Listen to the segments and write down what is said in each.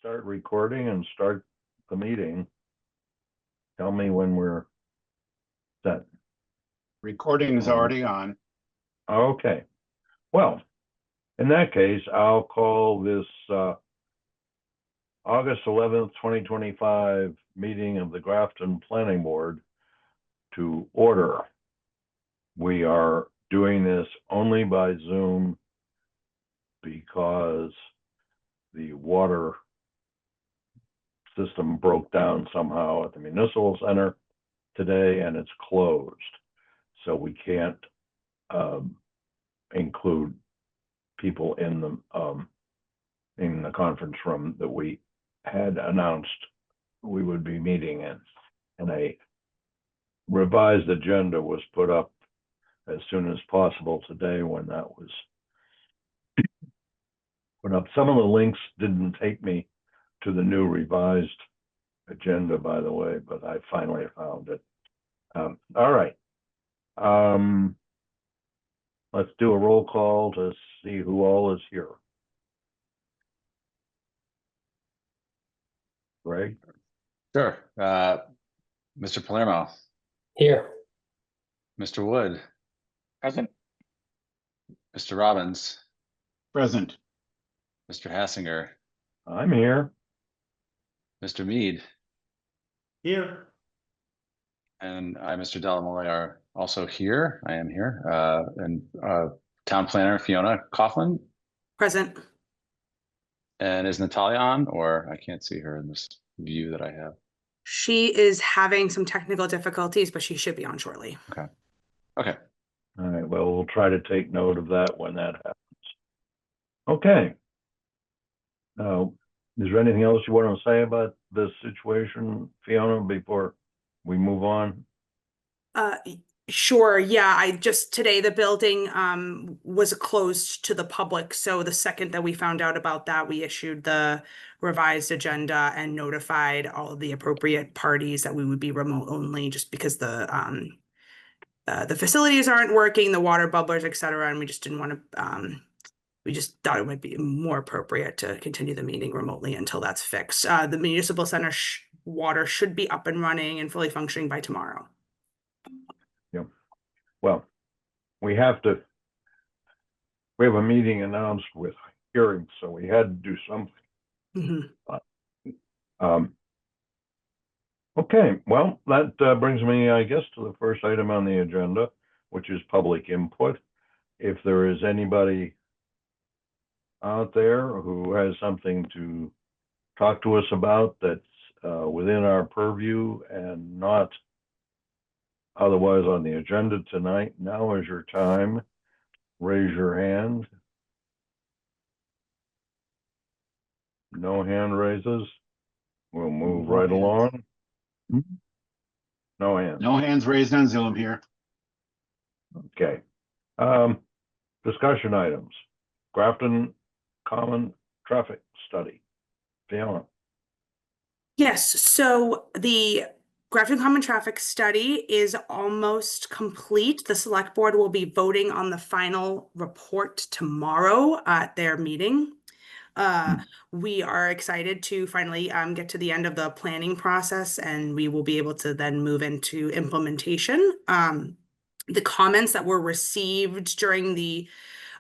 start recording and start the meeting. Tell me when we're set. Recording is already on. Okay. Well, in that case, I'll call this August 11th, 2025 meeting of the Grafton Planning Board to order. We are doing this only by Zoom because the water system broke down somehow at the municipal center today and it's closed. So we can't include people in the conference room that we had announced we would be meeting in. And a revised agenda was put up as soon as possible today when that was put up. Some of the links didn't take me to the new revised agenda, by the way, but I finally found it. All right. Let's do a roll call to see who all is here. Greg? Sure. Mr. Palermo. Here. Mr. Wood. Present. Mr. Robbins. Present. Mr. Hassinger. I'm here. Mr. Mead. Here. And I, Mr. Delamoy, are also here. I am here. And Town Planner Fiona Coughlin. Present. And is Natalia on, or I can't see her in this view that I have? She is having some technical difficulties, but she should be on shortly. Okay. All right, well, we'll try to take note of that when that happens. Okay. Now, is there anything else you want to say about this situation, Fiona, before we move on? Sure. Yeah, I just today the building was closed to the public. So the second that we found out about that, we issued the revised agenda and notified all of the appropriate parties that we would be remote only, just because the facilities aren't working, the water bubblers, et cetera, and we just didn't want to. We just thought it might be more appropriate to continue the meeting remotely until that's fixed. The municipal center water should be up and running and fully functioning by tomorrow. Yep. Well, we have a meeting announced with hearings, so we had to do something. Mm-hmm. Okay, well, that brings me, I guess, to the first item on the agenda, which is public input. If there is anybody out there who has something to talk to us about that's within our purview and not otherwise on the agenda tonight, now is your time. Raise your hand. No hand raises. We'll move right along. No hands. No hands raised on Zoom here. Okay. Discussion items. Grafton Common Traffic Study. Fiona. Yes, so the Grafton Common Traffic Study is almost complete. The select board will be voting on the final report tomorrow at their meeting. We are excited to finally get to the end of the planning process, and we will be able to then move into implementation. The comments that were received during the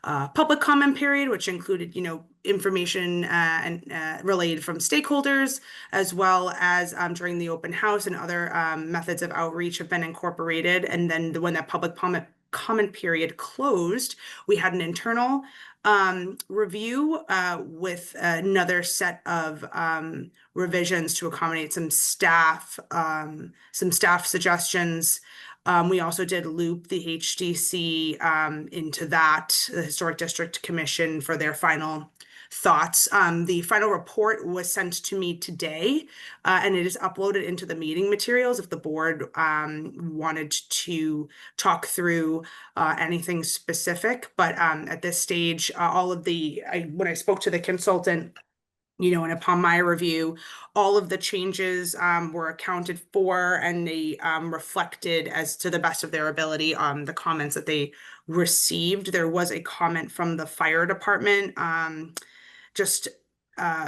public comment period, which included, information and relayed from stakeholders, as well as during the open house and other methods of outreach have been incorporated. And then when that public comment period closed, we had an internal review with another set of revisions to accommodate some staff suggestions. We also did loop the HDC into that, the Historic District Commission, for their final thoughts. The final report was sent to me today, and it is uploaded into the meeting materials if the board wanted to talk through anything specific. But at this stage, when I spoke to the consultant, and upon my review, all of the changes were accounted for, and they reflected, as to the best of their ability, the comments that they received. There was a comment from the fire department just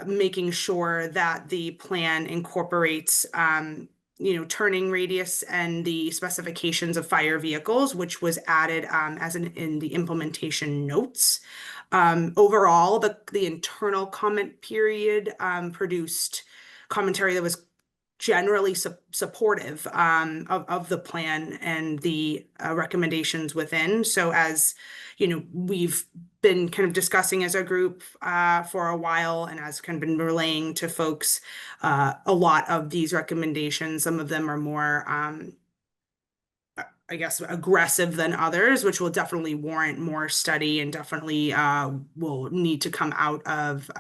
making sure that the plan incorporates, turning radius and the specifications of fire vehicles, which was added in the implementation notes. Overall, the internal comment period produced commentary that was generally supportive of the plan and the recommendations within. So as we've been kind of discussing as a group for a while, and as kind of been relaying to folks, a lot of these recommendations, some of them are more I guess aggressive than others, which will definitely warrant more study and definitely will need to come out of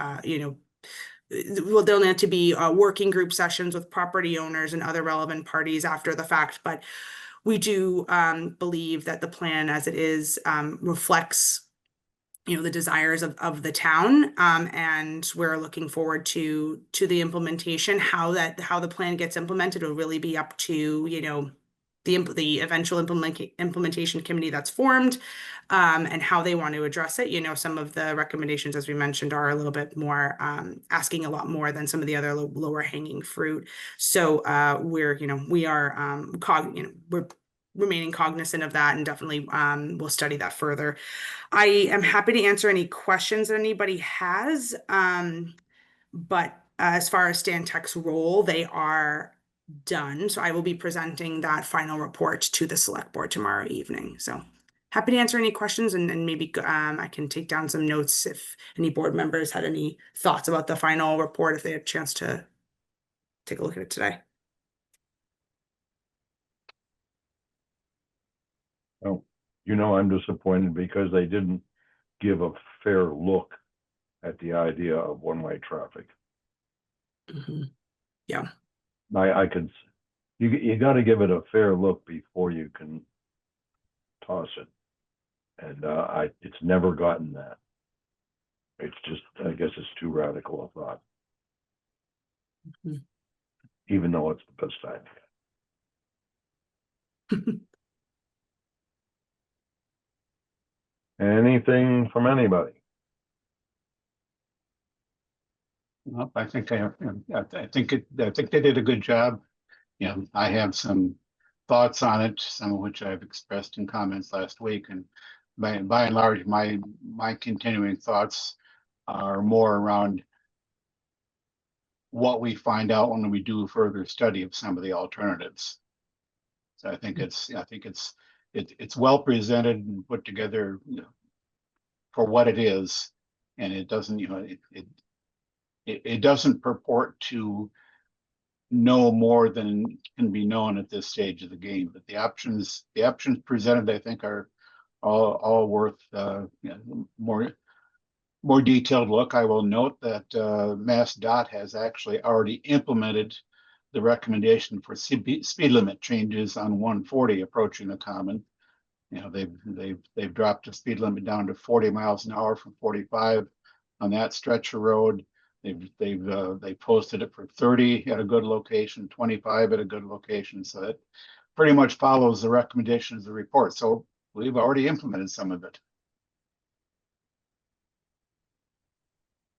there'll need to be working group sessions with property owners and other relevant parties after the fact. But we do believe that the plan as it is reflects the desires of the town, and we're looking forward to the implementation. How the plan gets implemented will really be up to the eventual implementation committee that's formed, and how they want to address it. Some of the recommendations, as we mentioned, are a little bit more asking a lot more than some of the other lower hanging fruit. So we're remaining cognizant of that, and definitely we'll study that further. I am happy to answer any questions that anybody has, but as far as Stantec's role, they are done. So I will be presenting that final report to the select board tomorrow evening. So happy to answer any questions, and maybe I can take down some notes if any board members had any thoughts about the final report, if they had a chance to take a look at it today. Oh, I'm disappointed because they didn't give a fair look at the idea of one-way traffic. Yeah. You got to give it a fair look before you can toss it. And it's never gotten that. It's just, I guess it's too radical a thought. Even though it's the best idea. Anything from anybody? Well, I think I think they did a good job. I have some thoughts on it, some of which I've expressed in comments last week, and by and large, my continuing thoughts are more around what we find out when we do further study of some of the alternatives. So I think it's well presented and put together, for what it is, and it doesn't, it doesn't purport to know more than can be known at this stage of the game. But the options presented, I think, are all worth more detailed look. I will note that MassDOT has actually already implemented the recommendation for speed limit changes on 140 approaching the common. They've dropped the speed limit down to 40 miles an hour from 45 on that stretch of road. They posted it for 30 at a good location, 25 at a good location. So it pretty much follows the recommendations of the report. So we've already implemented some of it.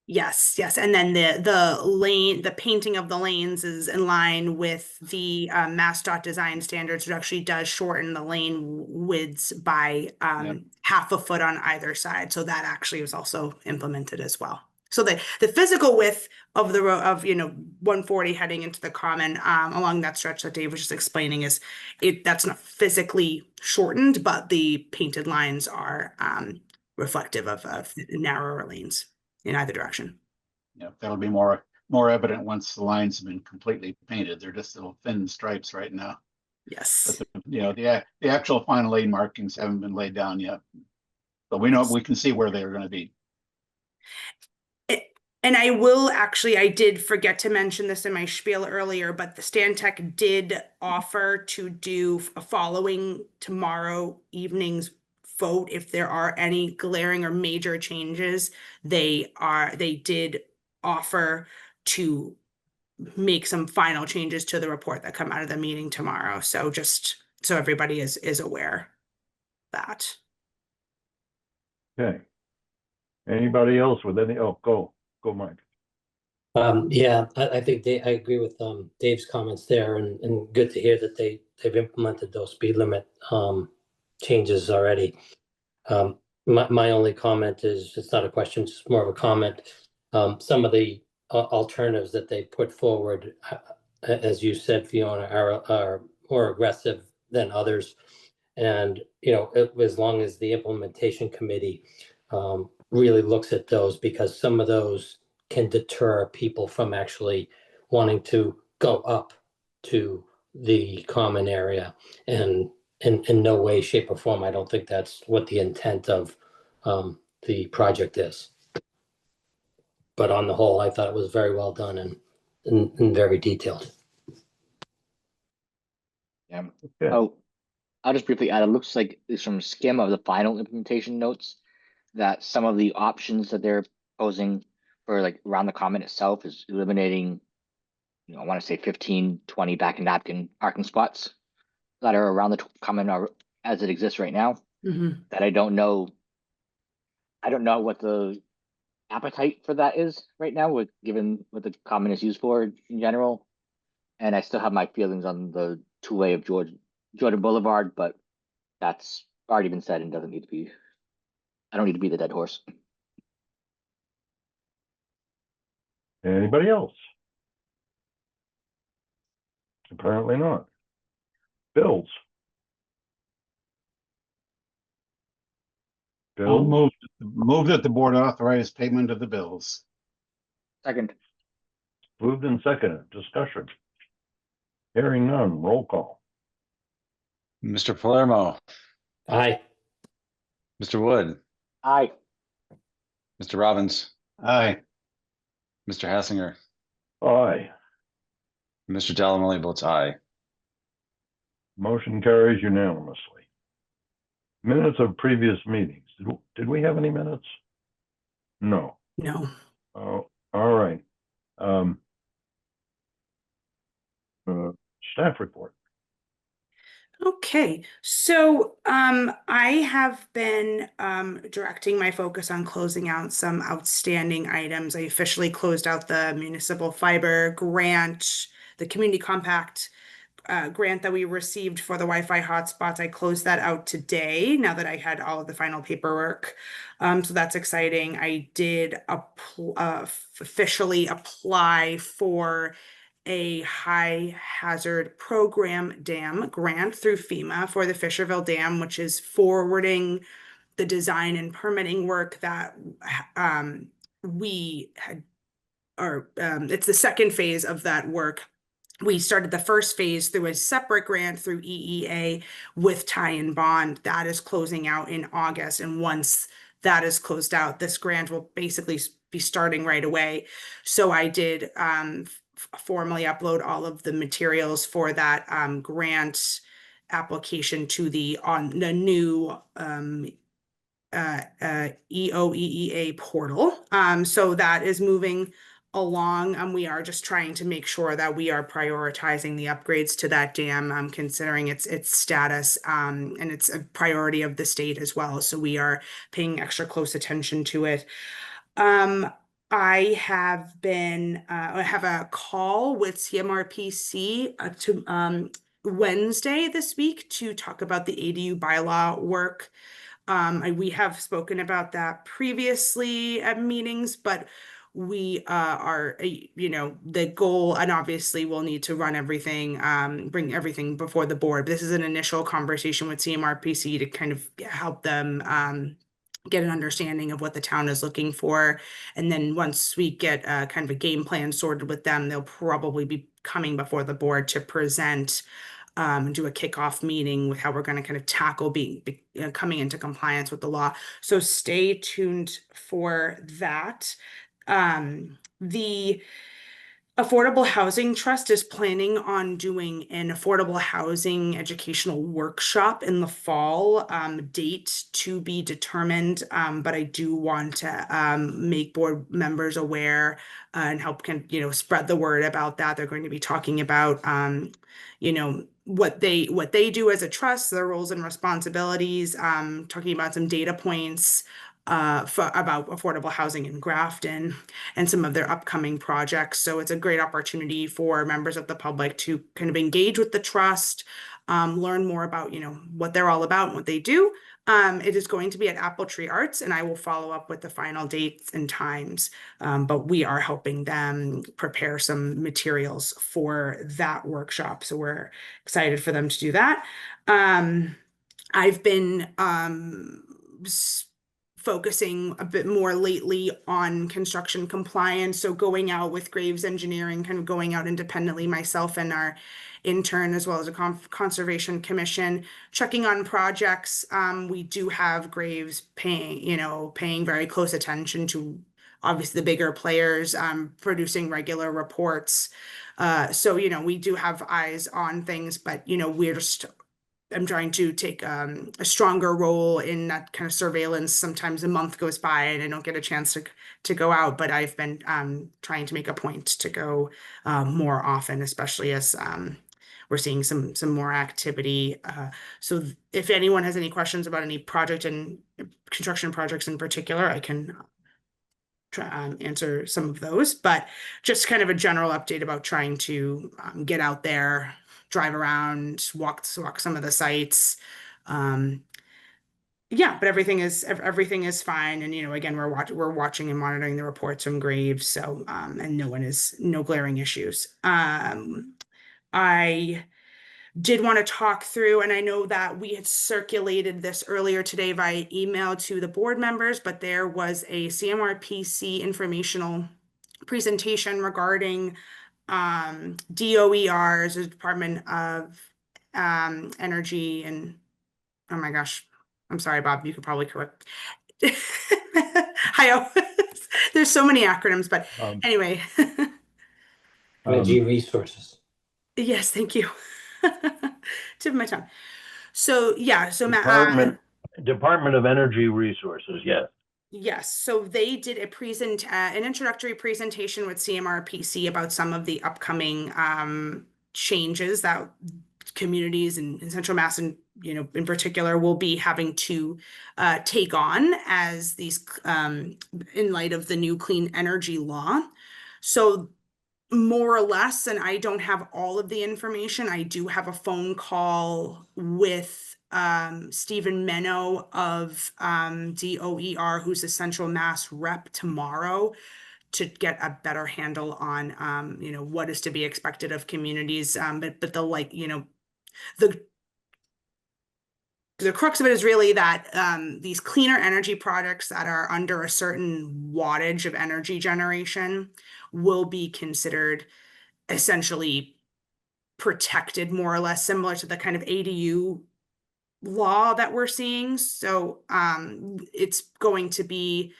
Yes, and then the painting of the lanes is in line with the MassDOT design standards. It actually does shorten the lane widths by half a foot on either side. So that actually was also implemented as well. So the physical width of the road of 140 heading into the common along that stretch that Dave was just explaining that's not physically shortened, but the painted lines are reflective of narrower lanes in either direction. That'll be more evident once the lines have been completely painted. They're just little thin stripes right now. Yes. But the actual final lane markings haven't been laid down yet, but we can see where they're going to be. And I did forget to mention this in my spiel earlier, but the Stantec did offer to do a following tomorrow evening's vote if there are any glaring or major changes. They did offer to make some final changes to the report that come out of the meeting tomorrow. So just so everybody is aware of that. Okay. Anybody else with any? Oh, go, Mike. Yeah, I think I agree with Dave's comments there, and good to hear that they've implemented those speed limit changes already. My only comment is, it's not a question, it's more of a comment. Some of the alternatives that they put forward, as you said, Fiona, are more aggressive than others. And, as long as the implementation committee really looks at those, because some of those can deter people from actually wanting to go up to the common area. And in no way, shape, or form, I don't think that's what the intent of the project is. But on the whole, I thought it was very well done and very detailed. Yeah. Okay. Oh, I'll just briefly add, it looks like it's from skim of the final implementation notes that some of the options that they're proposing for like around the common itself is eliminating, I want to say 15, 20 back and napkin parking spots that are around the common as it exists right now. That I don't know what the appetite for that is right now, given what the common is used for in general. And I still have my feelings on the two-way of Jordan Boulevard, but that's already been said and doesn't need to be. I don't need to be the dead horse. Anybody else? Apparently not. Bills. I'll Bill, move that the board authorize payment of the bills. Second, moved and seconded. Discussion. Hearing none. Roll call. Mr. Palermo, Aye. Mr. Wood, aye. Mr. Robbins, Aye. Mr. Hassinger, Aye. Mr. Delamole votes aye. Motion carries unanimously. Minutes of previous meetings. Did we have any minutes? No. No. Oh, all right. Staff report. Okay, so I have been directing my focus on closing out some outstanding items. I officially closed out the municipal fiber grant, the community compact grant that we received for the Wi-Fi hotspots. I closed that out today, now that I had all of the final paperwork. So that's exciting. I did officially apply for a high hazard program dam grant through FEMA for the Fisherville Dam, which is forwarding the design and permitting work that we had, or it's the second phase of that work. We started the first phase through a separate grant through EEA with tie and bond. That is closing out in August. And once that is closed out, this grant will basically be starting right away. So I did formally upload all of the materials for that grant application to the new EOEEA portal. So that is moving along. We are just trying to make sure that we are prioritizing the upgrades to that dam, considering its status, and it's a priority of the state as well. So we are paying extra close attention to it. I have been, I have a call with CMRPC to Wednesday this week to talk about the ADU bylaw work. We have spoken about that previously at meetings, but we are, the goal, and obviously we'll need to run everything, bring everything before the board. This is an initial conversation with CMRPC to kind of help them get an understanding of what the town is looking for. And then once we get kind of a game plan sorted with them, they'll probably be coming before the board to present and do a kickoff meeting with how we're going to kind of tackle coming into compliance with the law. So stay tuned for that. The Affordable Housing Trust is planning on doing an affordable housing educational workshop in the fall, date to be determined. But I do want to make board members aware and help spread the word about that. They're going to be talking about what they do as a trust, their roles and responsibilities, talking about some data points about affordable housing in Grafton and some of their upcoming projects. So it's a great opportunity for members of the public to kind of engage with the trust, learn more about, what they're all about and what they do. It is going to be at Apple Tree Arts, and I will follow up with the final dates and times. But we are helping them prepare some materials for that workshop. So we're excited for them to do that. I've been focusing a bit more lately on construction compliance. So going out with Graves Engineering, kind of going out independently, myself and our intern, as well as a conservation commission, checking on projects. We do have Graves paying very close attention to obviously the bigger players, producing regular reports. So, we do have eyes on things, but, I'm trying to take a stronger role in that kind of surveillance. Sometimes a month goes by and I don't get a chance to go out, but I've been trying to make a point to go more often, especially as we're seeing some more activity. So if anyone has any questions about any project and construction projects in particular, I can answer some of those, but just kind of a general update about trying to get out there, drive around, walk some of the sites. Yeah, but everything is fine. And, again, we're watching and monitoring the reports from Graves. So, and no glaring issues. I did want to talk through, and I know that we had circulated this earlier today via email to the board members, but there was a CMRPC informational presentation regarding DOER's, the Department of Energy, and oh my gosh, I'm sorry, Bob, you could probably correct. There's so many acronyms, but anyway. Energy resources. Yes, thank you. Tip of my tongue. So yeah, so Matt, Department of Energy Resources, yes. yes, so they did an introductory presentation with CMRPC about some of the upcoming changes that communities in Central Mass and in particular will be having to take on as these in light of the new clean energy law. So more or less, and I don't have all of the information. I do have a phone call with Stephen Menno of DOER, who's a Central Mass rep, tomorrow to get a better handle on what is to be expected of communities. But the crux of it is really that these cleaner energy products that are under a certain wattage of energy generation will be considered essentially protected, more or less similar to the kind of ADU law that we're seeing. So they're going to be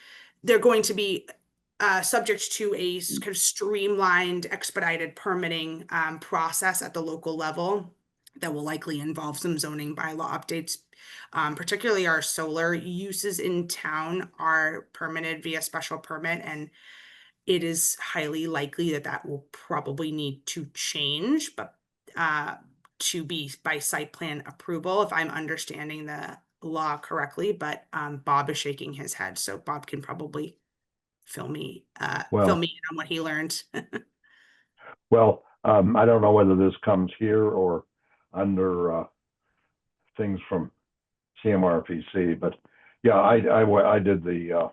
subject to a kind of streamlined, expedited permitting process at the local level that will likely involve some zoning bylaw updates. Particularly our solar uses in town are permitted via special permit, and it is highly likely that will probably need to change, but to be by site plan approval, if I'm understanding the law correctly. But Bob is shaking his head, so Bob can probably fill me in on what he learned. Well, I don't know whether this comes here or under things from CMRPC, but yeah, I did the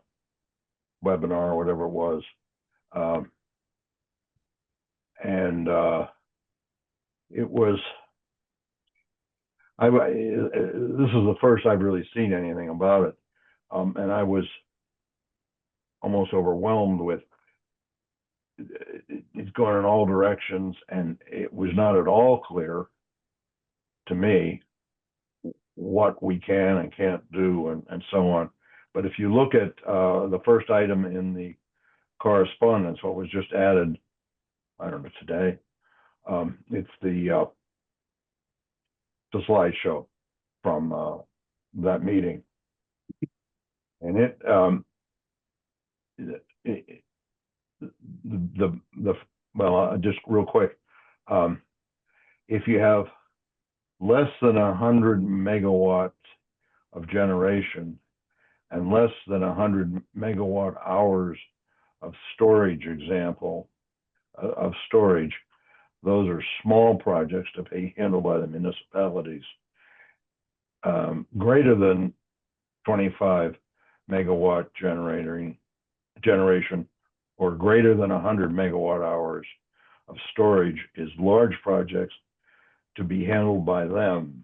webinar or whatever it was. And it was, this is the first I've really seen anything about it. And I was almost overwhelmed with it's going in all directions, and it was not at all clear to me what we can and can't do and so on. But if you look at the first item in the correspondence, what was just added, I don't know, today, it's the slideshow from that meeting. And just real quick, if you have less than 100 megawatts of generation and less than 100 megawatt hours of storage example, of storage, those are small projects to be handled by the municipalities. Greater than 25 megawatt generation or greater than 100 megawatt hours of storage is large projects to be handled by them,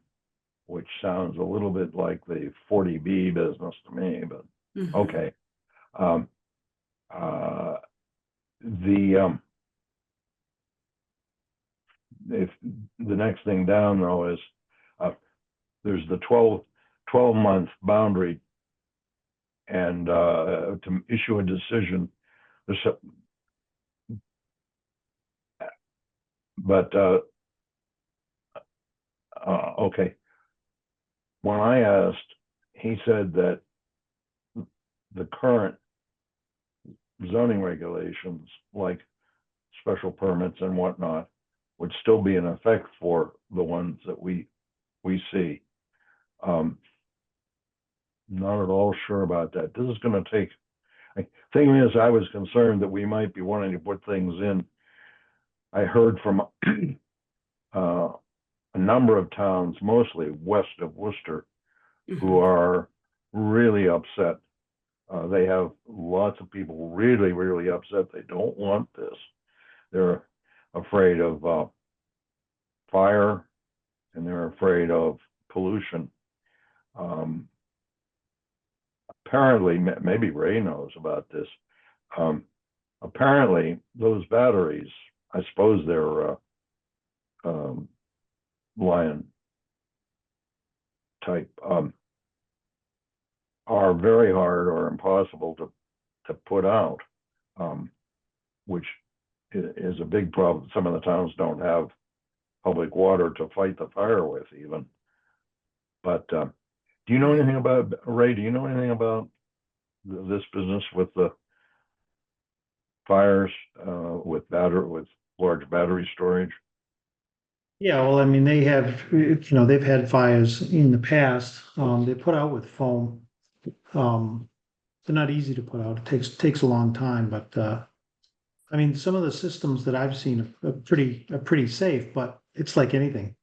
which sounds a little bit like the 40B business to me, but Mhm. okay. If the next thing down though is there's the 12-month boundary, and to issue a decision, but okay. When I asked, he said that the current zoning regulations, like special permits and whatnot, would still be in effect for the ones that we see. Not at all sure about that. This is going to take. Thing is, I was concerned that we might be wanting to put things in. I heard from a number of towns, mostly west of Worcester, who are really upset. They have lots of people really, really upset. They don't want this. They're afraid of fire, and they're afraid of pollution. Apparently, maybe Ray knows about this. Apparently, those batteries, I suppose they're Lion type, are very hard or impossible to put out, which is a big problem. Some of the towns don't have public water to fight the fire with even. But do you know anything about, Ray, do you know anything about this business with the fires with large battery storage? Yeah, well, I mean, they have, they've had fires in the past. They put out with foam. They're not easy to put out. It takes a long time, but I mean, some of the systems that I've seen are pretty safe, but it's like anything.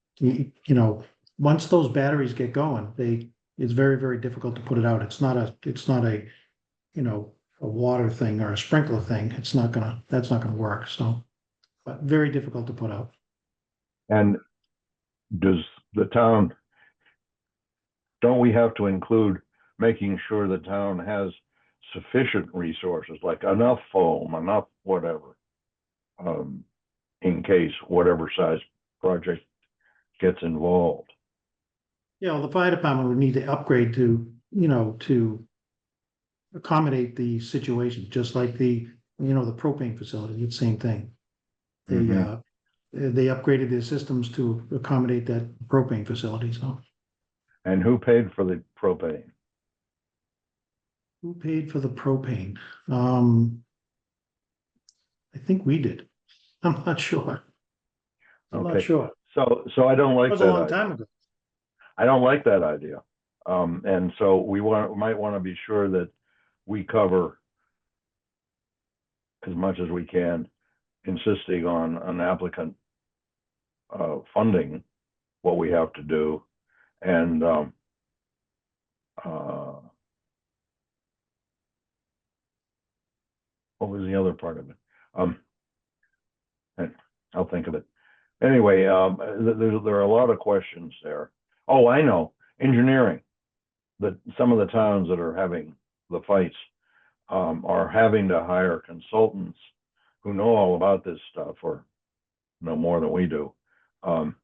Once those batteries get going, it's very, very difficult to put it out. It's not a a water thing or a sprinkler thing. That's not gonna work. So, but very difficult to put out. And does the town, don't we have to include making sure the town has sufficient resources, like enough foam, enough whatever, in case whatever size project gets involved? Yeah, well, the fire department would need to upgrade to accommodate the situation, just like the propane facility, it's the same thing. They upgraded their systems to accommodate that propane facility, so. And who paid for the propane? Who paid for the propane? I think we did. I'm not sure. I'm not Okay. sure. So I don't It like was that a long idea. time ago. I don't like that idea. And so we might want to be sure that we cover as much as we can, insisting on an applicant funding what we have to do. And what was the other part of it? And I'll think of it. Anyway, there are a lot of questions there. Oh, I know, engineering. That some of the towns that are having the fights are having to hire consultants who know all about this stuff or know more than we do. And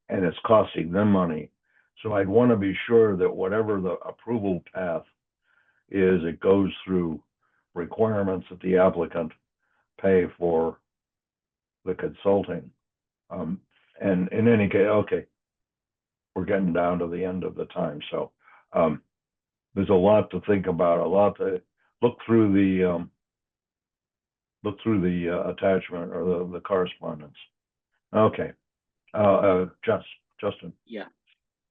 it's costing them money. So I'd want to be sure that whatever the approval path is, it goes through requirements that the applicant pay for the consulting. And in any case, okay, we're getting down to the end of the time. So there's a lot to think about, a lot to look through the attachment or the correspondence. Okay. Justin. Yeah.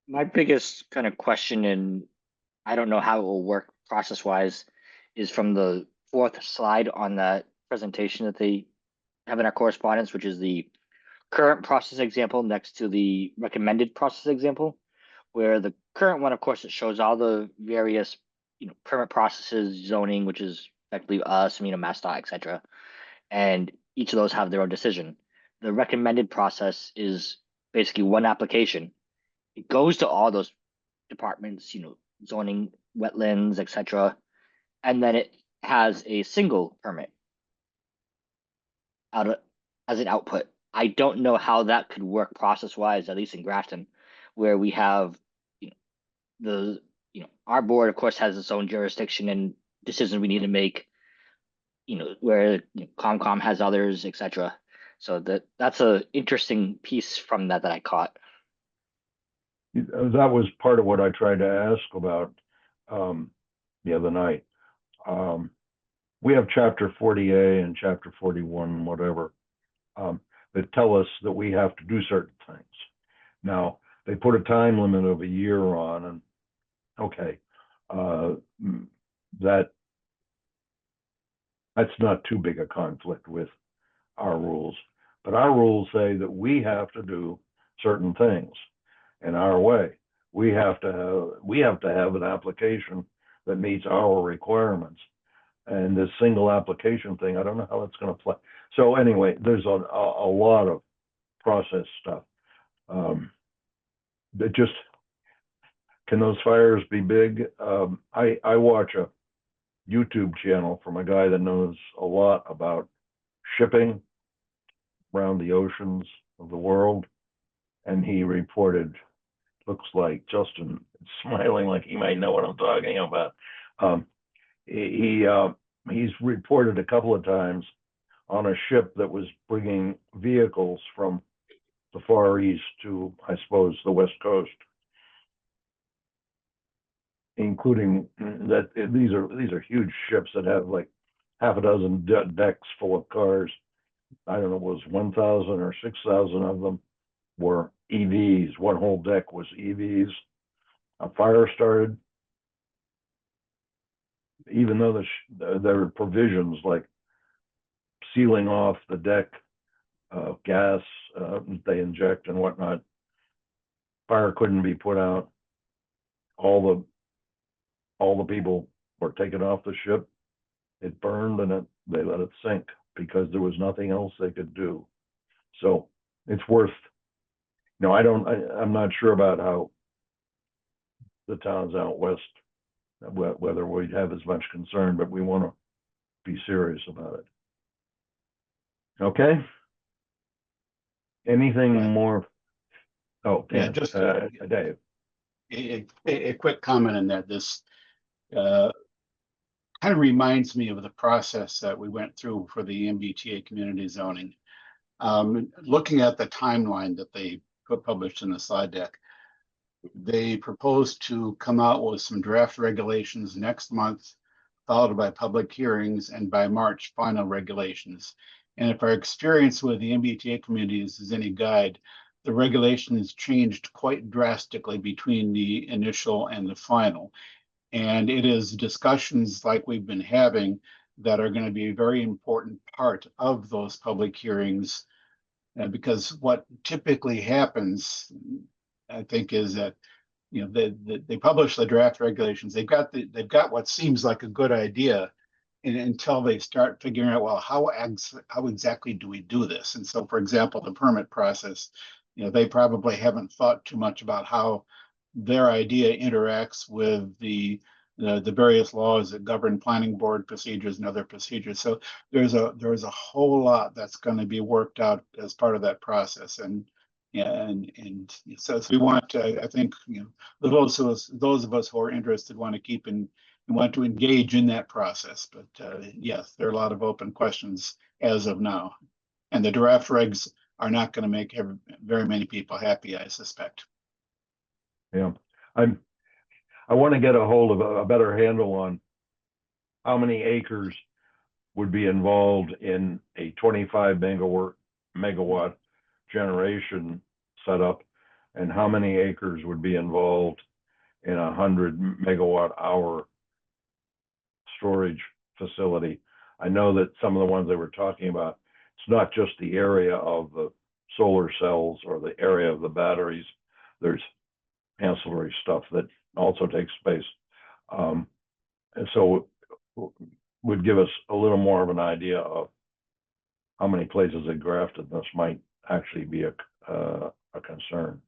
My biggest kind of question in I don't know how it will work process-wise, is from the fourth slide on that presentation that they have in our correspondence, which is the current process example next to the recommended process example, where the current one, of course, it shows all the various, permit processes, zoning, which is effectively us, MassDOT, et cetera. And each of those have their own decision. The recommended process is basically one application. It goes to all those departments, zoning, wetlands, et cetera. And then it has a single permit out of, as an output. I don't know how that could work process-wise, at least in Grafton, where we have, our board, of course, has its own jurisdiction and decisions we need to make, where Comcom has others, et cetera. So that's a interesting piece from that I caught. That was part of what I tried to ask about the other night. We have chapter 40A and chapter 41, whatever, that tell us that we have to do certain things. Now, they put a time limit of a year on, and okay, that's not too big a conflict with our rules, but our rules say that we have to do certain things in our way. We have to have an application that meets our requirements. And this single application thing, I don't know how it's going to play. So anyway, there's a lot of process stuff. That just, can those fires be big? I watch a YouTube channel from a guy that knows a lot about shipping around the oceans of the world. And he reported, looks like Justin is smiling like he might know what I'm talking about. He's reported a couple of times on a ship that was bringing vehicles from the Far East to, I suppose, the West Coast, including that these are huge ships that have like half a dozen decks full of cars. I don't know, it was 1,000 or 6,000 of them were EVs. One whole deck was EVs. A fire started. Even though there are provisions like sealing off the deck, gas they inject and whatnot, fire couldn't be put out. All the people were taken off the ship. It burned and they let it sink because there was nothing else they could do. So it's worth. I'm not sure about how the towns out west, whether we'd have as much concern, but we want to be serious about it. Okay. Anything more? Oh, Yeah, Dan, just Dave. a quick comment on that. This kind of reminds me of the process that we went through for the MBTA community zoning. Looking at the timeline that they published in the slide deck, they proposed to come out with some draft regulations next month, followed by public hearings, and by March, final regulations. And if our experience with the MBTA communities is any guide, the regulations changed quite drastically between the initial and the final. And it is discussions like we've been having that are going to be a very important part of those public hearings. Because what typically happens, I think, is that they publish the draft regulations. They've got what seems like a good idea, and until they start figuring out, well, how exactly do we do this? And so, for example, the permit process, they probably haven't thought too much about how their idea interacts with the various laws that govern planning board procedures and other procedures. So there's a whole lot that's going to be worked out as part of that process. And so we want to, I think, those of us who are interested want to engage in that process. But yes, there are a lot of open questions as of now, and the draft regs are not going to make very many people happy, I suspect. Yeah, I want to get a hold of a better handle on how many acres would be involved in a 25 megawatt generation setup, and how many acres would be involved in 100 MWh storage facility. I know that some of the ones they were talking about, it's not just the area of the solar cells or the area of the batteries. There's ancillary stuff that also takes space. And so would give us a little more of an idea of how many places a graftedness might actually be a concern.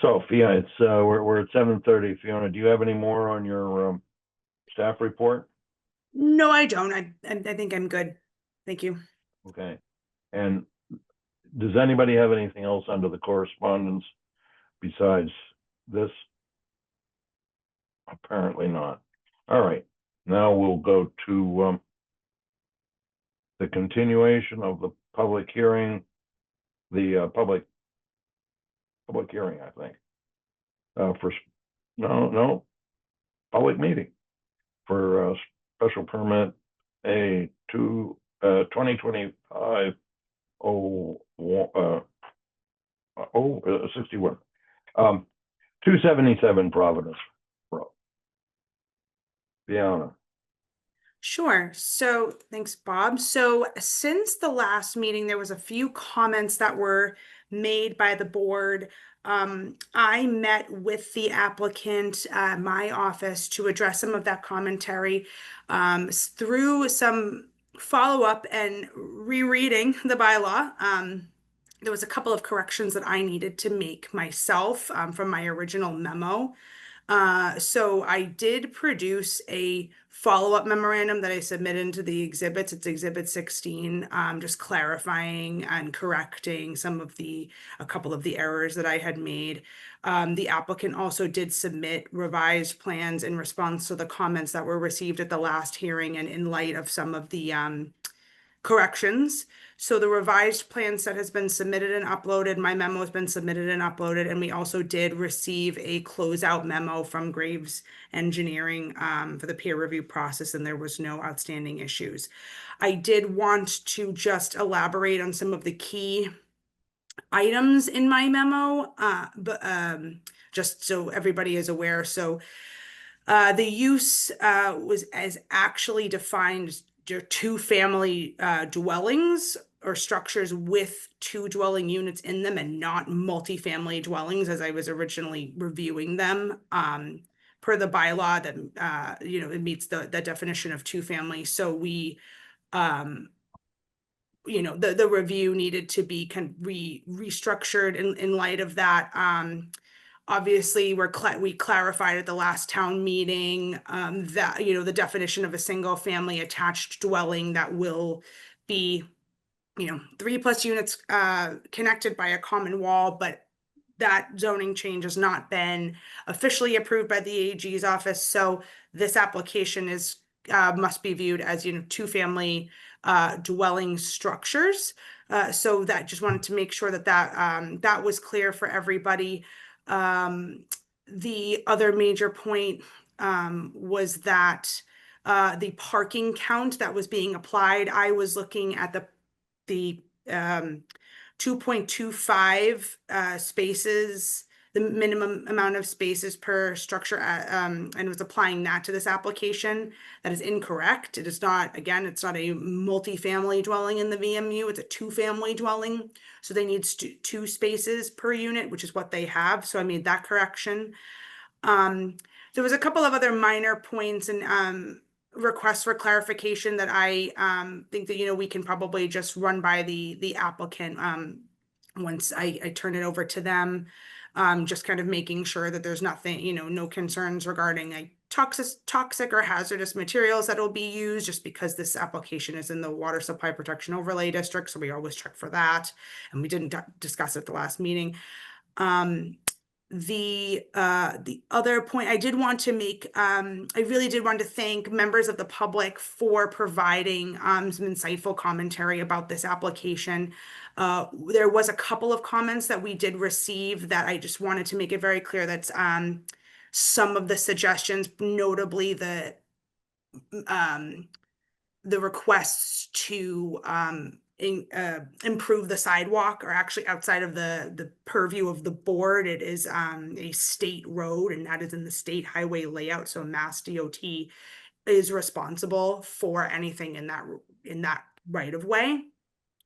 So Fiona, it's we're at 7:30. Fiona, do you have any more on your staff report? No, I don't. I think I'm good. Thank you. Okay. And does anybody have anything else under the correspondence besides this? Apparently not. All right. Now we'll go to the continuation of the public hearing, the public hearing, I think. Public meeting for special permit A 2025 61 277 Providence Road. Fiona. Sure. So thanks, Bob. So since the last meeting, there was a few comments that were made by the board. I met with the applicant at my office to address some of that commentary through some follow-up and rereading the bylaw. There was a couple of corrections that I needed to make myself from my original memo. So I did produce a follow-up memorandum that I submitted into the exhibits. It's Exhibit 16, just clarifying and correcting a couple of the errors that I had made. The applicant also did submit revised plans in response to the comments that were received at the last hearing and in light of some of the corrections. So the revised plan set has been submitted and uploaded. My memo has been submitted and uploaded. And we also did receive a closeout memo from Graves Engineering for the peer review process, and there was no outstanding issues. I did want to just elaborate on some of the key items in my memo, but just so everybody is aware. So the use was as actually defined as two-family dwellings or structures with two dwelling units in them and not multifamily dwellings as I was originally reviewing them. Per the bylaw that, it meets the definition of two-family. So we, the review needed to be kind of restructured in light of that. Obviously, we clarified at the last town meeting that, the definition of a single family attached dwelling that will be, 3+ units connected by a common wall, but that zoning change has not been officially approved by the AG's office. So this application must be viewed as, two-family dwelling structures. So that just wanted to make sure that was clear for everybody. The other major point was that the parking count that was being applied, I was looking at the 2.25 spaces, the minimum amount of spaces per structure, and was applying that to this application. That is incorrect. It is not, again, it's not a multifamily dwelling in the VMU, it's a two-family dwelling. So they need two spaces per unit, which is what they have. So I made that correction. There was a couple of other minor points and requests for clarification that I think that, we can probably just run by the applicant once I turn it over to them. Just kind of making sure that there's nothing, no concerns regarding like toxic or hazardous materials that will be used, just because this application is in the Water Supply Protection Overlay District. So we always check for that. And we didn't discuss it at the last meeting. The other point I did want to make, I really did want to thank members of the public for providing some insightful commentary about this application. There was a couple of comments that we did receive that I just wanted to make it very clear that some of the suggestions, notably the requests to improve the sidewalk are actually outside of the purview of the board. It is a state road, and that is in the state highway layout. So Mass DOT is responsible for anything in that right of way.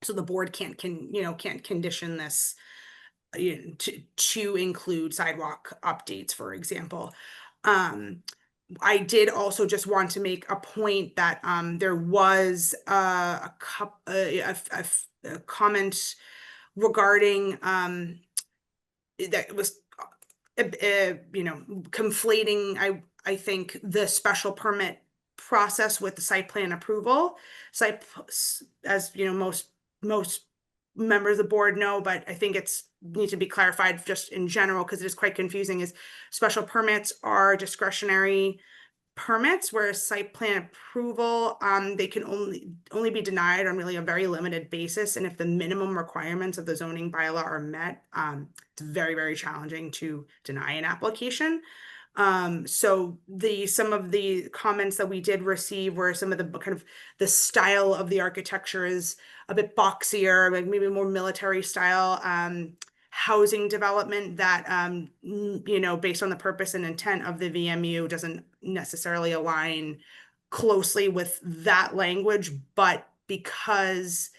So the board can't condition this to include sidewalk updates, for example. I did also just want to make a point that there was a comment regarding that was conflating I think the special permit process with the site plan approval. As you know, most members of the board know, but I think it's need to be clarified just in general because it is quite confusing, is special permits are discretionary permits, whereas site plan approval, they can only be denied on really a very limited basis. And if the minimum requirements of the zoning bylaw are met, it's very, very challenging to deny an application. So some of the comments that we did receive were some of the kind of the style of the architecture is a bit boxier, like maybe more military style, housing development that, based on the purpose and intent of the VMU doesn't necessarily align closely with that language, but because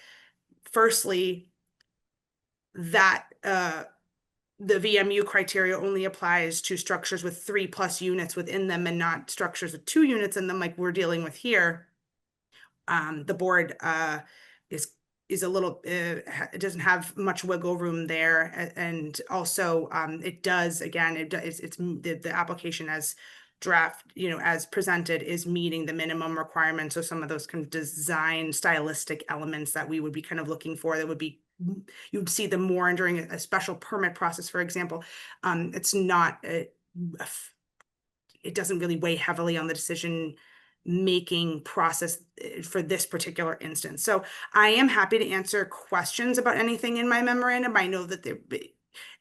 firstly, that, the VMU criteria only applies to structures with 3+ units within them and not structures with 2 units in them like we're dealing with here. The board is a little, it doesn't have much wiggle room there. And also it does, again, it's the application as draft, as presented is meeting the minimum requirements. So some of those kind of design stylistic elements that we would be kind of looking for, that would be, you'd see them more during a special permit process, for example. It's not, it doesn't really weigh heavily on the decision making process for this particular instance. So I am happy to answer questions about anything in my memorandum. I know that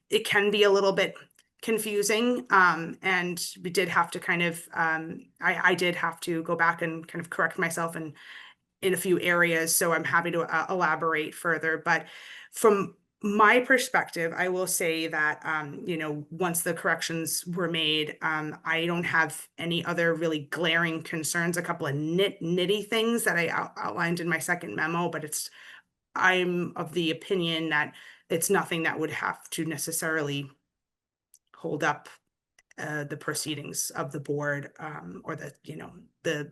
it can be a little bit confusing, and we did have to kind of, I did have to go back and kind of correct myself in a few areas. So I'm happy to elaborate further. But from my perspective, I will say that, once the corrections were made, I don't have any other really glaring concerns. A couple of nitty things that I outlined in my second memo, but I'm of the opinion that it's nothing that would have to necessarily hold up the proceedings of the board, or the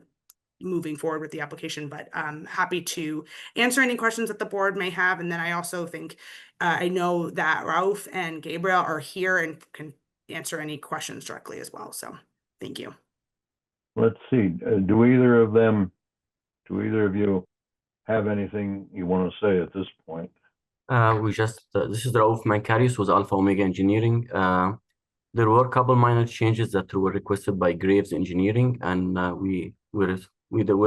moving forward with the application. But I'm happy to answer any questions that the board may have. And then I also think, I know that Rauf and Gabriel are here and can answer any questions directly as well. So thank you. Let's see, do either of you have anything you want to say at this point? This is Rauf Mankarius with Alpha Omega Engineering. There were a couple minor changes that were requested by Graves Engineering, and we were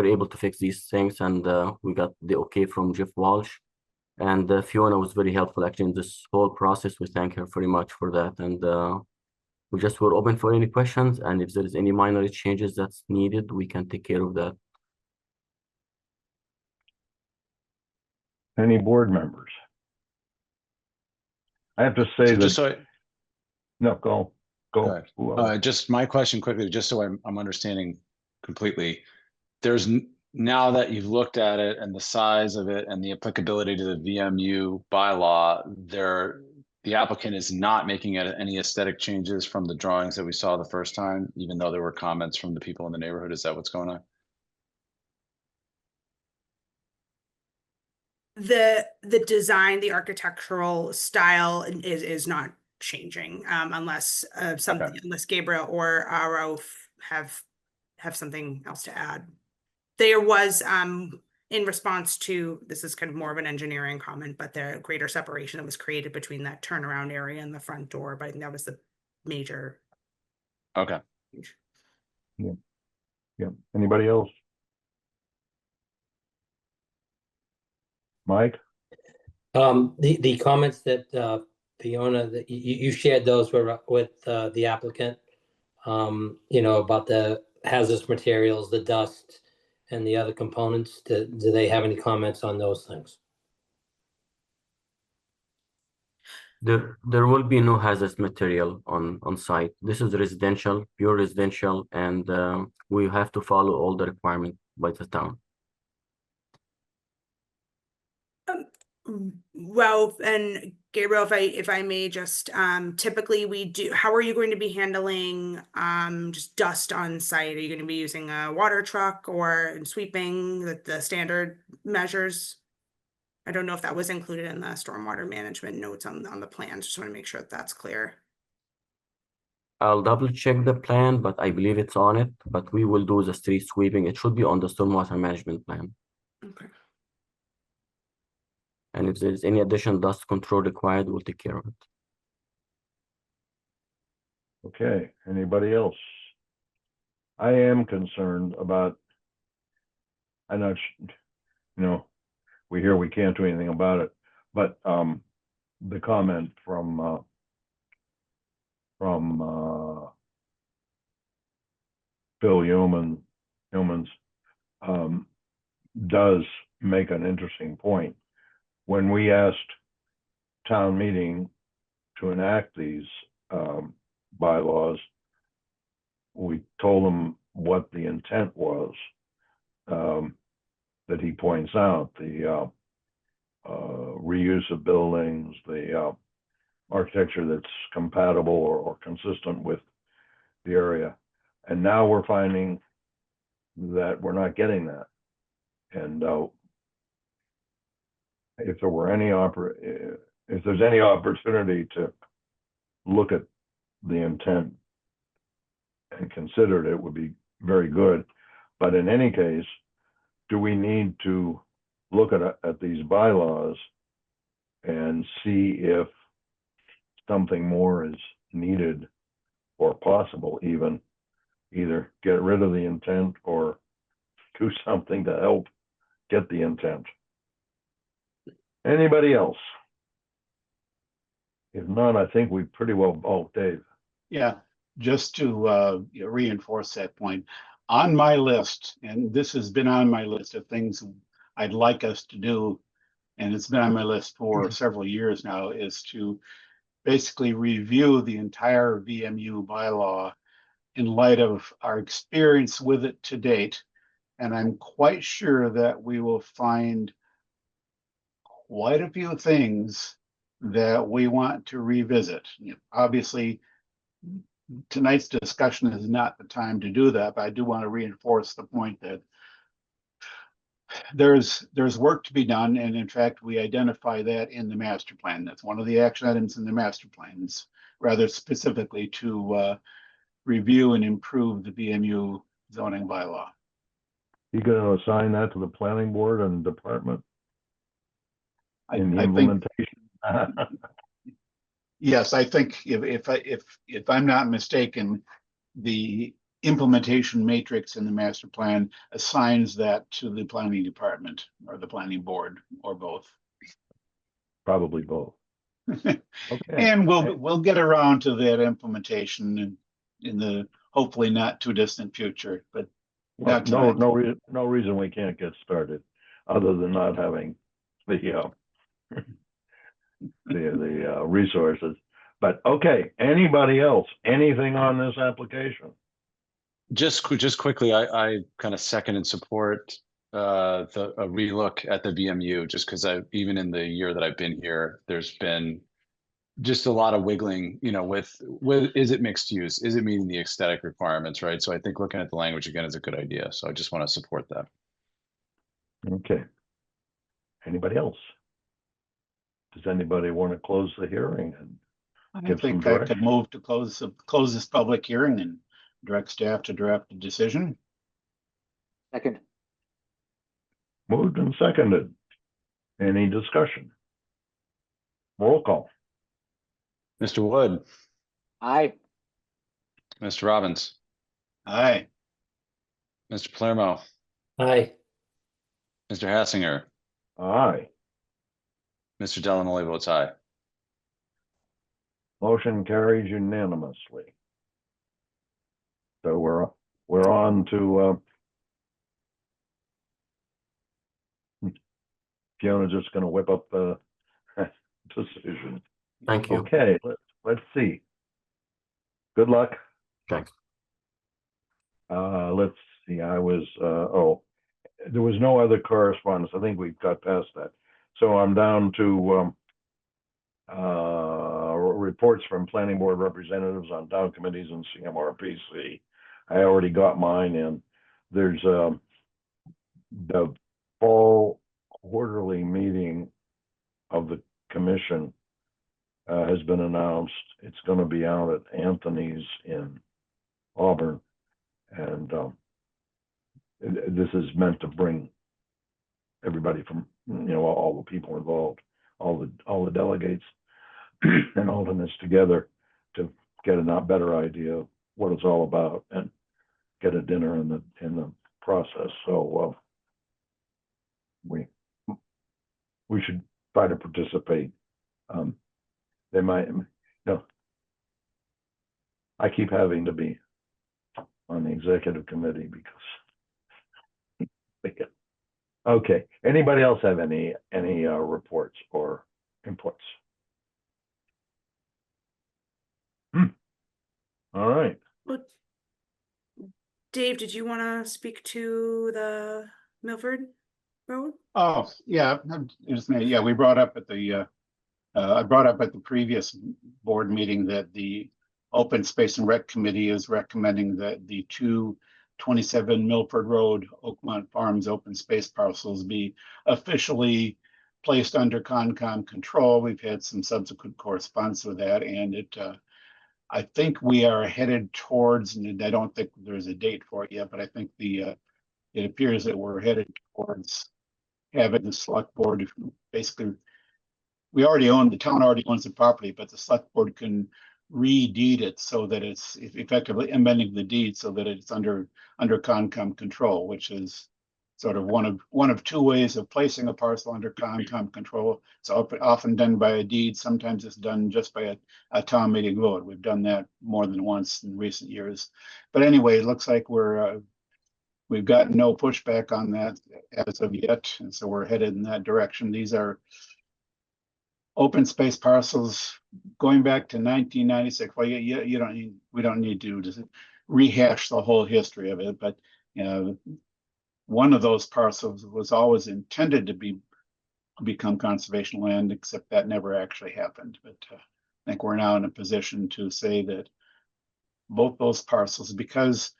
able to fix these things, and we got the okay from Jeff Walsh. And Fiona was very helpful actually in this whole process. We thank her very much for that. And we just were open for any questions. And if there is any minor changes that's needed, we can take care of that. Any board members? I have to say no, go. Go ahead. Just my question quickly, just so I'm understanding completely. There's now that you've looked at it and the size of it and the applicability to the VMU bylaw, the applicant is not making any aesthetic changes from the drawings that we saw the first time, even though there were comments from the people in the neighborhood. Is that what's going on? The design, the architectural style is not changing, unless unless Gabriel or Rauf have something else to add. There was, in response to, this is kind of more of an engineering comment, but the greater separation that was created between that turnaround area and the front door, but I think that was the major. Okay. Yeah. Anybody else? Mike? The comments that Fiona, that you shared those with the applicant, about the hazardous materials, the dust, and the other components. Do they have any comments on those things? There will be no hazardous material on site. This is residential, pure residential, and we have to follow all the requirements by the town. Well, and Gabriel, if I may just, typically we do, how are you going to be handling, just dust on site? Are you going to be using a water truck or sweeping the standard measures? I don't know if that was included in the stormwater management notes on the plans. Just want to make sure that that's clear. I'll double check the plan, but I believe it's on it, but we will do the street sweeping. It should be on the stormwater management plan. Okay. And if there's any additional dust control required, we'll take care of it. Okay, anybody else? I am concerned about, I'm not, we hear we can't do anything about it, but the comment from Phil Yeomans does make an interesting point. When we asked town meeting to enact these bylaws, we told them what the intent was, that he points out, the reuse of buildings, the architecture that's compatible or consistent with the area. And now we're finding that we're not getting that. And if there were any if there's any opportunity to look at the intent and consider it, it would be very good. But in any case, do we need to look at these bylaws and see if something more is needed or possible, even either get rid of the intent or do something to help get the intent? Anybody else? If not, I think we pretty well, oh, Dave. Yeah, just to reinforce that point, on my list, and this has been on my list of things I'd like us to do, and it's been on my list for several years now, is to basically review the entire VMU bylaw in light of our experience with it to date. And I'm quite sure that we will find quite a few things that we want to revisit. Obviously, tonight's discussion is not the time to do that, but I do want to reinforce the point that there's work to be done, and in fact, we identify that in the master plan. That's one of the action items in the master plans, rather specifically to review and improve the VMU zoning bylaw. You gonna assign that to the planning board and department in the I think, implementation? yes, I think if I'm not mistaken, the implementation matrix in the master plan assigns that to the planning department or the planning board or both. Probably both. Okay. And we'll get around to that implementation in the hopefully not too distant future, but Well, not tonight. no reason we can't get started, other than not having the the resources. But okay, anybody else? Anything on this application? Just quickly, I kind of second and support a relook at the VMU, just because even in the year that I've been here, there's been just a lot of wiggling, with is it mixed use? Is it meeting the aesthetic requirements, right? So I think looking at the language again is a good idea. So I just want to support that. Okay. Anybody else? Does anybody want to close the hearing? And I give some think I could direction? move to close this public hearing and direct staff to draft a decision. Second. Moved and seconded. Any discussion? Roll call. Mr. Wood, Aye. Mr. Robbins, Aye. Mr. Palermo, Aye. Mr. Hassinger, Aye. Mr. Delannoy votes aye. Motion carries unanimously. So we're on to Fiona's just gonna whip up the decision. Thank you. Okay, let's see. Good luck. Thanks. Let's see, there was no other correspondence. I think we've got past that. So I'm down to reports from planning board representatives on town committees and CMRPC. I already got mine in. There's the fall quarterly meeting of the commission has been announced. It's going to be out at Anthony's in Auburn. And this is meant to bring everybody from, all the people involved, all the delegates and alternates together to get a better idea of what it's all about and get a dinner in the process. So we should try to participate. They might, I keep having to be on the executive committee because okay. Anybody else have any reports or inputs? All right. Well, Dave, did you want to speak to the Milford Road? Oh, yeah, we brought up at the, I brought up at the previous board meeting that the Open Space and Rec Committee is recommending that the 227 Milford Road, Oakmont Farms open space parcels be officially placed under Concom control. We've had some subsequent correspondence with that, and I think we are headed towards, and I don't think there's a date for it yet, but I think it appears that we're headed towards having the select board basically, the town already owns the property, but the select board can re-deed it so that it's effectively amending the deed so that it's under Concom control, which is sort of one of two ways of placing a parcel under Concom control. It's often done by a deed. Sometimes it's done just by a town meeting vote. We've done that more than once in recent years. But anyway, it looks like we've gotten no pushback on that as of yet, and so we're headed in that direction. These are open space parcels going back to 1996. Well, we don't need to just rehash the whole history of it, but one of those parcels was always intended to become conservation land, except that never actually happened. But I think we're now in a position to say that both those parcels, because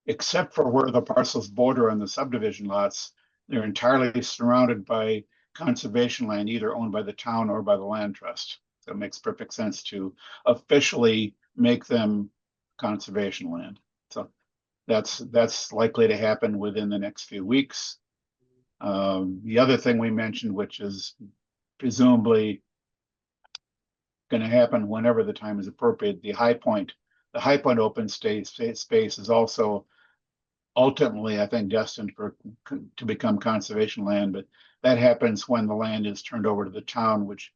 except for where the parcels border on the subdivision lots, they're entirely surrounded by conservation land, either owned by the town or by the land trust. So it makes perfect sense to officially make them conservation land. So that's likely to happen within the next few weeks. The other thing we mentioned, which is presumably going to happen whenever the time is appropriate, the High Point open space is also ultimately, I think, destined to become conservation land, but that happens when the land is turned over to the town, which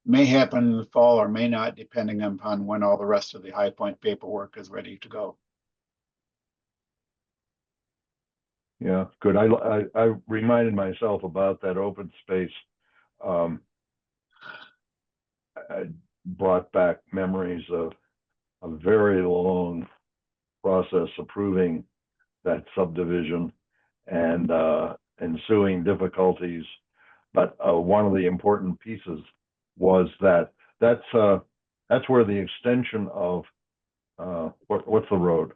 may happen in the fall or may not, depending upon when all the rest of the High Point paperwork is ready to go. Yeah, good. I reminded myself about that open space. I brought back memories of a very long process approving that subdivision and ensuing difficulties. But one of the important pieces was that's where the extension of what's the road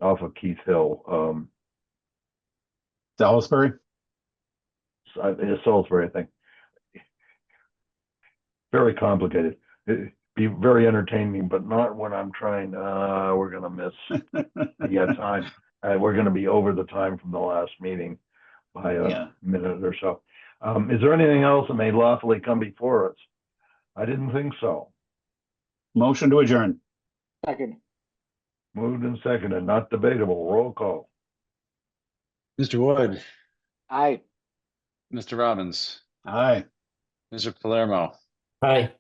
off of Keith Hill. Salisbury? Salisbury, I think. Very complicated. It'd be very entertaining, but not when I'm trying. We're going to miss the time. We're going to be over the time from the last meeting by a minute or so. Is there anything else that may lawfully come before us? I didn't think so. Motion to adjourn. Second. Moved and seconded, not debatable. Roll call. Mr. Wood, Aye. Mr. Robbins, Aye. Mr. Palermo, Hi.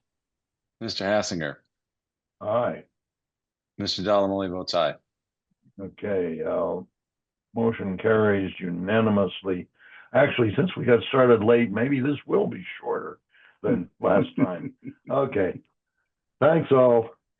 Mr. Hassinger, Aye. Mr. Delamole votes aye. Okay. Motion carries unanimously. Actually, since we got started late, maybe this will be shorter. than last time. Okay. Thanks all.